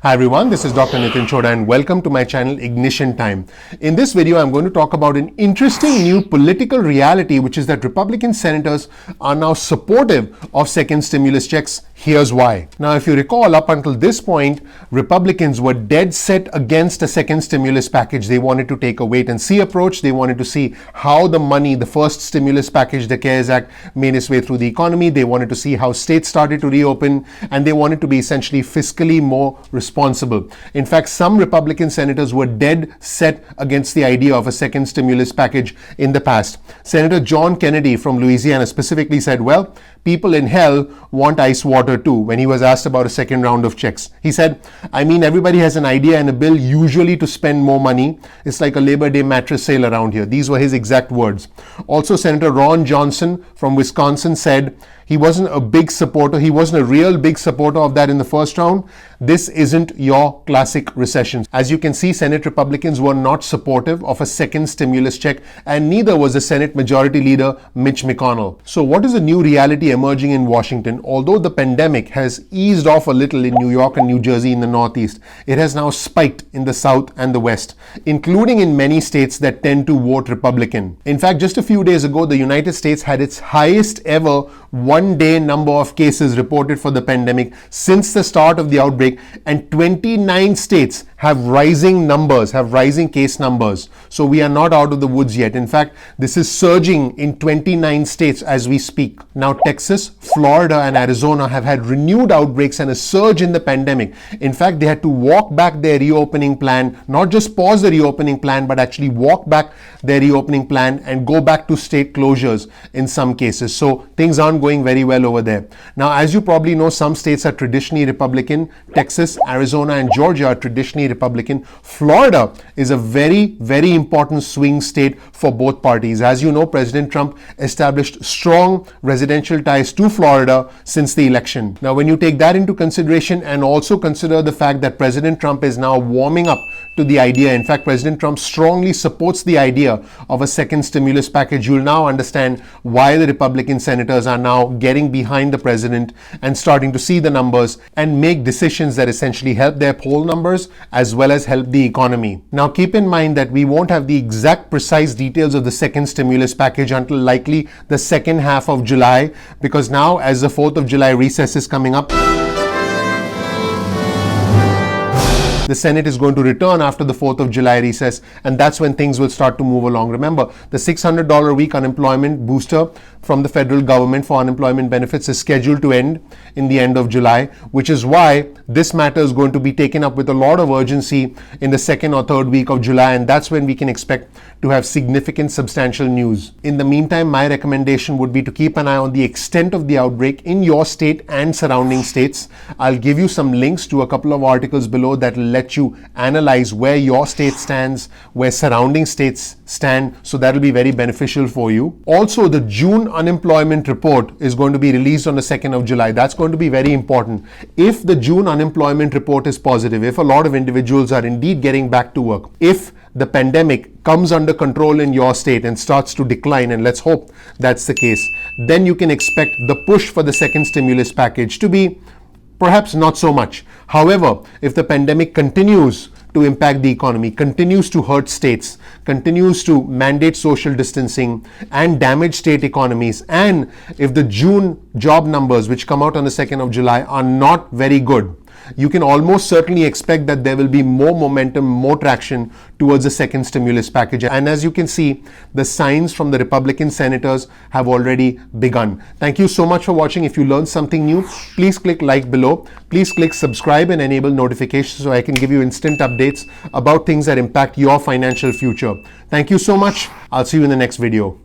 Hi everyone, this is Dr. Nitin Choda and welcome to my channel Ignition Time. In this video, I'm going to talk about an interesting new political reality, which is that Republican senators are now supportive of second stimulus checks. Here's why. Now, if you recall, up until this point, Republicans were dead set against a second stimulus package. They wanted to take a wait and see approach. They wanted to see how the money, the first stimulus package, the CARES Act, made its way through the economy. They wanted to see how states started to reopen, and they wanted to be essentially fiscally more responsible. In fact, some Republican senators were dead set against the idea of a second stimulus package in the past. Senator John Kennedy from Louisiana specifically said, well, people in hell want ice water too, when he was asked about a second round of checks. He said, I mean, everybody has an idea and a bill usually to spend more money. It's like a Labor Day mattress sale around here. These were his exact words. Also, Senator Ron Johnson from Wisconsin said he wasn't a big supporter. He wasn't a real big supporter of that in the first round. This isn't your classic recession. As you can see, Senate Republicans were not supportive of a second stimulus check, and neither was the Senate Majority Leader Mitch McConnell. So what is the new reality emerging in Washington? Although the pandemic has eased off a little in New York and New Jersey in the Northeast, it has now spiked in the South and the West, including in many states that tend to vote Republican. In fact, just a few days ago, the United States had its highest ever one-day number of cases reported for the pandemic since the start of the outbreak, and 29 states have rising numbers, have rising case numbers. So we are not out of the woods yet. In fact, this is surging in 29 states as we speak. Now, Texas, Florida, and Arizona have had renewed outbreaks and a surge in the pandemic. In fact, they had to walk back their reopening plan, not just pause the reopening plan, but actually walk back their reopening plan and go back to state closures in some cases. So things aren't going very well over there. Now, as you probably know, some states are traditionally Republican. Texas, Arizona, and Georgia are traditionally Republican. Florida is a very, very important swing state for both parties. As you know, President Trump established strong residential ties to Florida since the election. Now, when you take that into consideration and also consider the fact that President Trump is now warming up to the idea, in fact, President Trump strongly supports the idea of a second stimulus package, you'll now understand why the Republican senators are now getting behind the president and starting to see the numbers and make decisions that essentially help their poll numbers as well as help the economy. Now, keep in mind that we won't have the exact precise details of the second stimulus package until likely the second half of July, because now as the 4th of July recess is coming up, the Senate is going to return after the 4th of July recess, and that's when things will start to move along. Remember, the $600 a week unemployment booster from the federal government for unemployment benefits is scheduled to end in the end of July, which is why this matter is going to be taken up with a lot of urgency in the second or third week of July, and that's when we can expect to have significant, substantial news. In the meantime, my recommendation would be to keep an eye on the extent of the outbreak in your state and surrounding states. I'll give you some links to a couple of articles below that will let you analyze where your state stands, where surrounding states stand, so that'll be very beneficial for you. Also, the June unemployment report is going to be released on the 2nd of July. That's going to be very important. If the June unemployment report is positive, if a lot of individuals are indeed getting back to work, if the pandemic comes under control in your state and starts to decline, and let's hope that's the case, then you can expect the push for the second stimulus package to be perhaps not so much. However, if the pandemic continues to impact the economy, continues to hurt states, continues to mandate social distancing and damage state economies, and if the June job numbers which come out on the 2nd of July are not very good, you can almost certainly expect that there will be more momentum, more traction towards the second stimulus package. And as you can see, the signs from the Republican senators have already begun. Thank you so much for watching. If you learned something new, please click like below. Please click subscribe and enable notifications so I can give you instant updates about things that impact your financial future. Thank you so much. I'll see you in the next video.